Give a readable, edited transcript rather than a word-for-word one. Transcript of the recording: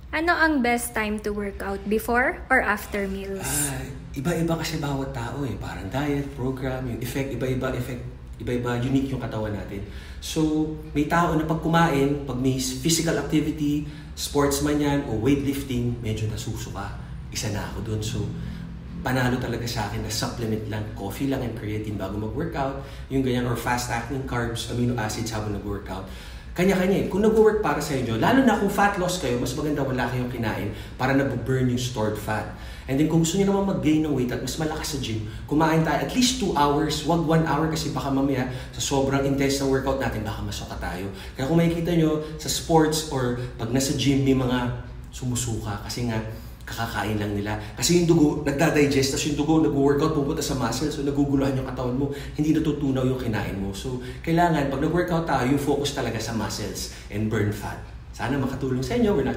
Ano ang best time to work out, before or after meals? Iba-iba kasi bawat tao eh. Parang diet, program, yung effect, iba-iba, unique yung katawan natin. So, may tao na pag kumain, pag may physical activity, sports man yan, o weightlifting, medyo nasusuka. Isa na ako dun. So, panalo talaga sa akin na supplement lang, coffee lang and creatine bago mag-workout, yung ganyan, or fast-acting carbs, amino acids habang nag-workout. Kanya-kanya eh. Kung nag-work para sa inyo, lalo na kung fat loss kayo, mas maganda wala kayong kinain para nabuburn yung stored fat. And then kung gusto niyo naman mag-gain ng weight at mas malakas sa gym, kumain tayo at least 2 hours, wag 1 hour kasi baka mamaya sa sobrang intense na workout natin, baka masuka tayo. Kaya kung makikita nyo sa sports or pag nasa gym, may mga sumusuka kasi nga kakakain lang nila. Kasi yung dugo, nagda-digest, tapos yung dugo, nag-workout, pupunta sa muscle, so naguguluhan yung katawan mo, hindi natutunaw yung kinain mo. So, kailangan, pag nag-workout tayo, yung focus talaga sa muscles and burn fat. Sana makatulong sa inyo. We're not